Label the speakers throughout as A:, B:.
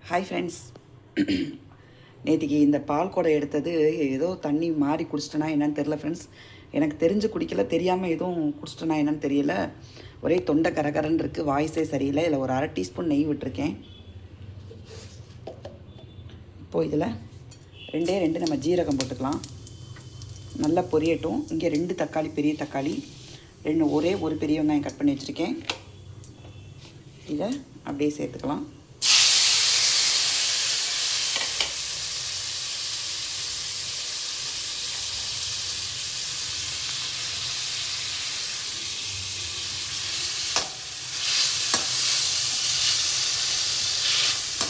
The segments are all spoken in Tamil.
A: Hi friends. நேற்றுக்கு இந்த பால் குடம் எடுத்தது ஏதோ தண்ணி மாறி குடிச்சிட்டேனா என்னன்னு தெரில ஃப்ரெண்ட்ஸ். எனக்கு தெரிஞ்சு குடிக்கல, தெரியாமல் எதுவும் குடிச்சிட்டேனா என்னன்னு தெரியல. ஒரே தொண்டை கரகரன்னு இருக்குது, வாய்ஸே சரியில்லை. இதில் ஒரு 1/2 டீஸ்பூன் நெய் விட்டுருக்கேன். இப்போது இதில் 2 நம்ம ஜீரகம் போட்டுக்கலாம். நல்லா பொரியட்டும். இங்கே 2 தக்காளி, பெரிய தக்காளி, ஒரே ஒரு பெரிய வெங்காயம் கட் பண்ணி வச்சுருக்கேன். இதை அப்படியே சேர்த்துக்கலாம்.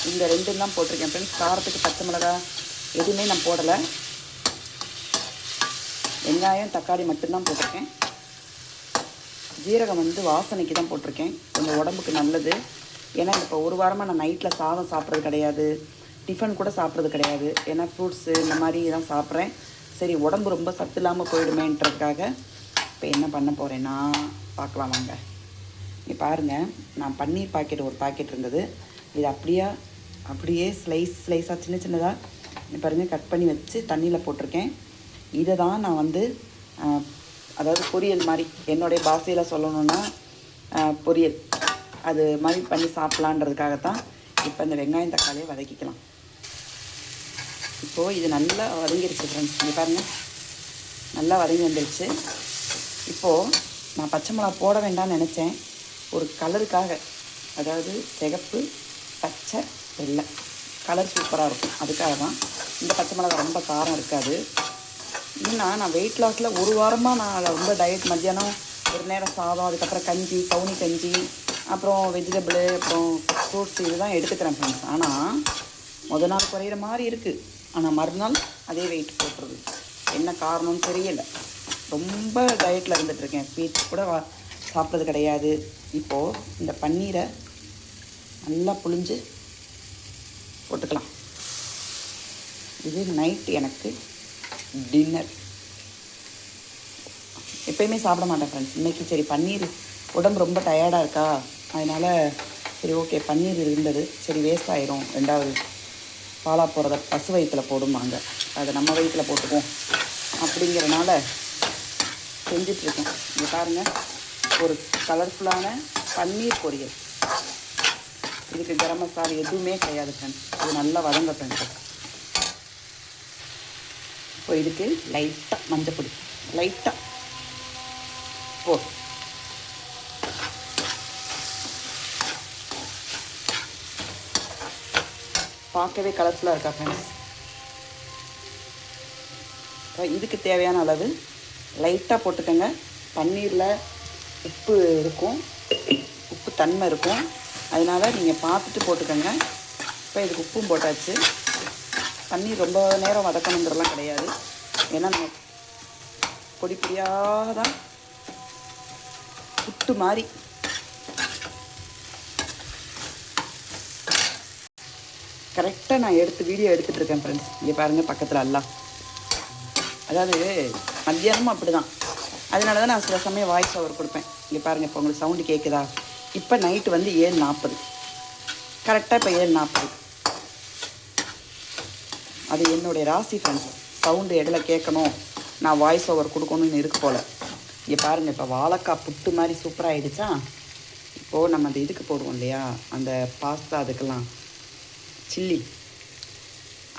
A: இந்த 2 தான் போட்டிருக்கேன் ஃப்ரெண்ட்ஸ். காரத்துக்கு பச்சை மிளகாய் எதுவுமே நான் போடலை. வெங்காயம் தக்காளி மட்டும்தான் போட்டிருக்கேன். ஜீரகம் வாசனைக்கு தான் போட்டிருக்கேன். கொஞ்சம் உடம்புக்கு நல்லது. ஏன்னா இப்போ ஒரு வாரமாக நான் நைட்டில் சாதம் சாப்பிட்றது கிடையாது, டிஃபன் கூட சாப்பிட்றது கிடையாது. ஏன்னா ஃப்ரூட்ஸு இந்த மாதிரி தான் சாப்பிட்றேன். சரி, உடம்பு ரொம்ப சத்து இல்லாமல் போயிடுமேன்றதுக்காக இப்போ என்ன பண்ண போகிறேன்னா பார்க்கலாம் வாங்க. இங்கே பாருங்கள், நான் பன்னீர் பாக்கெட் ஒரு பாக்கெட் இருந்தது. இது அப்படியே ஸ்லைஸாக சின்ன சின்னதாக பாருங்கள் கட் பண்ணி வச்சு தண்ணியில் போட்டிருக்கேன். இதை தான் நான் அதாவது பொரியல் மாதிரி, என்னுடைய பாஷையில் சொல்லணுன்னா பொரியல் அது மாதிரி பண்ணி சாப்பிட்லான்றதுக்காகத்தான் இப்போ இந்த வெங்காயம் தக்காளியை வதக்கிக்கலாம். இப்போது இது நல்லா வதங்கிடுச்சு ஃப்ரெண்ட்ஸ். இங்கே பாருங்கள், நல்லா வதங்கி வந்துடுச்சு. இப்போது நான் பச்சை மிளகா போட வேண்டாம்னு நினச்சேன், ஒரு கலருக்காக. அதாவது சிகப்பு, பச்சை, வெள்ளை கலர் சூப்பராக இருக்கும். அதுக்காக தான். இந்த பச்சை மிளகா ரொம்ப காரம் இருக்காது. ஏன்னா நான் வெயிட் லாஸில் ஒரு வாரமாக நான் ரொம்ப டயட், மத்தியானம் ஒரு நேரம் சாதம், அதுக்கப்புறம் கஞ்சி, கவுனி கஞ்சி, அப்புறம் வெஜிடபிள், அப்புறம் ஃப்ரூட்ஸ் இது தான் எடுத்துக்கிறேன் ஃப்ரெண்ட்ஸ். ஆனால் முத நாள் குறையிற மாதிரி இருக்குது, ஆனால் மறுநாள் அதே வெயிட் போட்டுருது. என்ன காரணம்னு தெரியலை. ரொம்ப டயட்டில் இருந்துகிட்ருக்கேன். ஸ்வீட்ஸ் கூட சாப்பிட்றது கிடையாது. இப்போது இந்த பன்னீரை நல்லா புழிஞ்சு போட்டுக்கலாம். இது நைட் எனக்கு டின்னர். எப்பயுமே சாப்பிட மாட்டேன் ஃப்ரெண்ட்ஸ். இன்றைக்கி சரி, பன்னீர் உடம்பு ரொம்ப டயர்டாக இருக்கா, அதனால் சரி ஓகே, பன்னீர் இருந்தது, சரி வேஸ்ட் ஆயிரும், 2வது பாலா போகிறத பசு வயிற்றில் போடுமாங்க, அதை நம்ம வயிற்றில் போட்டுக்குவோம் அப்படிங்கிறனால செஞ்சிட்ருக்கேன். இங்கே பாருங்கள், ஒரு கலர்ஃபுல்லான பன்னீர் பொரியல். இதுக்கு கரம் மசாலா எதுவுமே கிடையாது ஃப்ரெண்ட்ஸ். இது நல்லா வதங்கட்டும். இப்போ இதுக்கு லைட்டாக மஞ்சப்பொடி, லைட்டாக போ. பார்க்கவே கலர்ஃபுல்லாக இருக்கா ஃப்ரெண்ட்ஸ். இதுக்கு தேவையான அளவு லைட்டாக போட்டுக்கோங்க. பன்னீரில் உப்பு இருக்கும், உப்பு தன்மை இருக்கும், அதனால் நீங்கள் பார்த்துட்டு போட்டுக்கோங்க. இப்போ இதுக்கு உப்பும் போட்டாச்சு. பன்னீர் ரொம்ப நேரம் வதக்கணுங்கிறலாம் கிடையாது. ஏன்னா நம்ம பொடி பொடியாக தான் புட்டு மாதிரி கரெக்டாக நான் வீடியோ எடுத்துகிட்ருக்கேன் ஃப்ரெண்ட்ஸ். இங்கே பாருங்கள் பக்கத்தில் எல்லாம். அதாவது மத்தியானமும் அப்படி தான். அதனால தான் நான் சில சமயம் வாய்ஸ் ஓவர் கொடுப்பேன். இங்கே பாருங்கள், இப்போ உங்களுக்கு சவுண்டு கேட்குதா? இப்போ நைட்டு 7:40 கரெக்டாக. இப்போ 7:40 அது என்னுடைய ராசி ஃப்ரெண்ட்ஸ். சவுண்டு இடையில கேட்கணும், நான் வாய்ஸ் ஓவர் கொடுக்கணும்னு இருக்கு போல். இங்கே பாருங்கள், இப்போ வாழைக்காய் புட்டு மாதிரி சூப்பராக ஆகிடுச்சா. இப்போது நம்ம அந்த இதுக்கு போடுவோம் இல்லையா, அந்த பாஸ்தா, அதுக்கெல்லாம் சில்லி,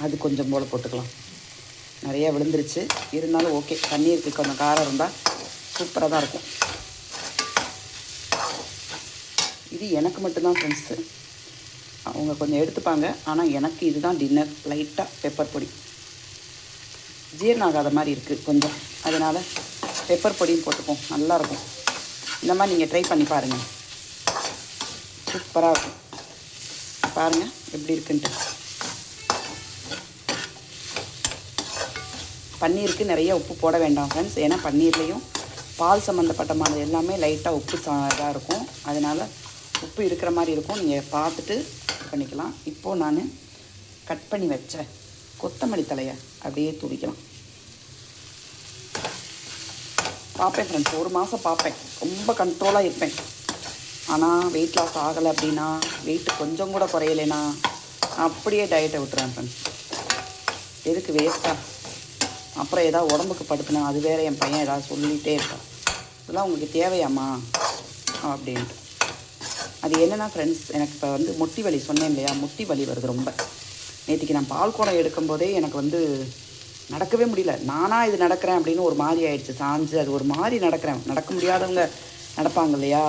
A: அது கொஞ்சம் போல் போட்டுக்கலாம். நிறையா விழுந்துருச்சு, இருந்தாலும் ஓகே. பன்னீருக்கு கொஞ்சம் காரம் இருந்தால் சூப்பராக தான் இருக்கும். இது எனக்கு மட்டும்தான் ஃப்ரெண்ட்ஸு, அவங்க கொஞ்சம் எடுத்துப்பாங்க. ஆனால் எனக்கு இதுதான் டின்னர். லைட்டாக பெப்பர் பொடி, ஜீரணம் ஆகாத மாதிரி இருக்குது கொஞ்சம், அதனால் பெப்பர் பொடியும் போட்டுப்போம், நல்லாயிருக்கும். இந்த மாதிரி நீங்கள் ட்ரை பண்ணி பாருங்கள், சூப்பராக இருக்கும். பாருங்கள் எப்படி இருக்குன்ட்டு. பன்னீருக்கு நிறைய உப்பு போட வேண்டாம் ஃப்ரெண்ட்ஸ். ஏன்னா பன்னீர்லேயும் பால் சம்மந்தப்பட்டமானது எல்லாமே லைட்டாக உப்பு இதாக இருக்கும், அதனால் உப்பு இருக்கிற மாதிரி இருக்கும். நீங்கள் பார்த்துட்டு பண்ணிக்கலாம். இப்போது நான் கட் பண்ணி வச்ச கொத்தமல்லி தலையை அப்படியே தூவிக்கலாம். பார்ப்பேன் ஃப்ரெண்ட்ஸ், 1 மாதம் பார்ப்பேன், ரொம்ப கண்ட்ரோலாக இருப்பேன். ஆனால் வெயிட் லாஸ் ஆகலை அப்படின்னா, வெயிட் கொஞ்சம் கூட குறையலைன்னா அப்படியே டயட்டை விட்டுறேன் ஃப்ரெண்ட்ஸ். எதுக்கு வேஸ்ட்டாக அப்புறம் ஏதாவது உடம்புக்கு படுத்துனா அது வேறு என் பையன் ஏதாவது சொல்லிகிட்டே இருக்கான், இதெல்லாம் உங்களுக்கு தேவையாம்மா அப்படின்ட்டு. அது என்னென்னா ஃப்ரெண்ட்ஸ், எனக்கு இப்போ வந்து முட்டி வலி சொன்னேன் இல்லையா, முட்டி வலி வருது ரொம்ப. நேற்றுக்கு நான் பால் குடம் எடுக்கும்போதே எனக்கு வந்து நடக்கவே முடியல. நானாக இது நடக்கிறேன் அப்படின்னு ஒரு மாதிரி ஆயிடுச்சு, சாஞ்சு அது ஒரு மாதிரி நடக்கிறேன். நடக்க முடியாதவங்க நடப்பாங்க இல்லையா,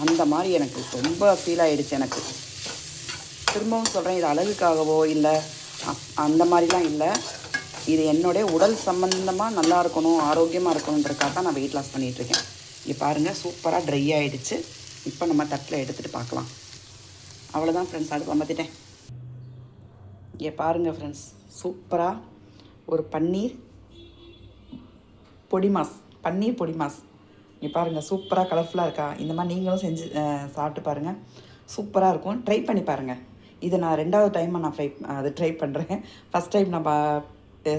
A: அந்த மாதிரி எனக்கு ரொம்ப ஃபீல் ஆகிடுச்சு. எனக்கு திரும்பவும் சொல்கிறேன், இது அழகுக்காகவோ இல்லை அந்த மாதிரிலாம் இல்லை, இது என்னுடைய உடல் சம்மந்தமாக நல்லா இருக்கணும், ஆரோக்கியமாக இருக்கணுன்றதுக்காக தான் நான் வெயிட் லாஸ் பண்ணிகிட்ருக்கேன். இங்கே பாருங்கள், சூப்பராக ட்ரை ஆகிடுச்சு. இப்போ நம்ம தட்டில் எடுத்துகிட்டு பார்க்கலாம். அவ்வளோதான் ஃப்ரெண்ட்ஸ், அது பார்த்துட்டேன். இங்கே பாருங்கள் ஃப்ரெண்ட்ஸ், சூப்பராக ஒரு பன்னீர் பொடி மாஸ். இங்கே பாருங்கள், சூப்பராக கலர்ஃபுல்லாக இருக்கா. இந்த மாதிரி நீங்களும் செஞ்சு சாப்பிட்டு பாருங்கள், சூப்பராக இருக்கும். ட்ரை பண்ணி பாருங்கள். இதை நான் 2வது டைமாக நான் ட்ரை பண்ணுறேன். ஃபஸ்ட் டைம் நம்ம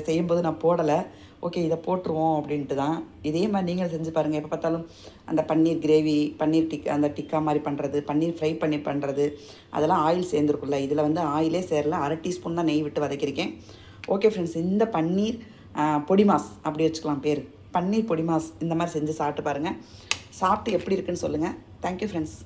A: செய்யும்போது நான் போடலை. ஓகே, இதை போட்டுருவோம் அப்படின்ட்டு தான். இதே மாதிரி நீங்களும் செஞ்சு பாருங்கள். எப்போ பார்த்தாலும் அந்த பன்னீர் கிரேவி, பன்னீர் அந்த டிக்கா மாதிரி பண்ணுறது, பன்னீர் ஃப்ரை பண்ணி பண்ணுறது, அதெல்லாம் ஆயில் சேர்ந்துருக்குல்ல. இதில் வந்து ஆயிலே சேரல, 1/2 டீஸ்பூன் தான் நெய் விட்டு வதக்கியிருக்கேன். ஓகே ஃப்ரெண்ட்ஸ், இந்த பன்னீர் பொடி மாஸ் அப்படி வச்சுக்கலாம் பேர், பன்னீர் பொடி மாஸ். இந்த மாதிரி செஞ்சு சாப்பிட்டு பாருங்கள். சாப்பிட்டு எப்படி இருக்குன்னு சொல்லுங்கள். Thank you friends.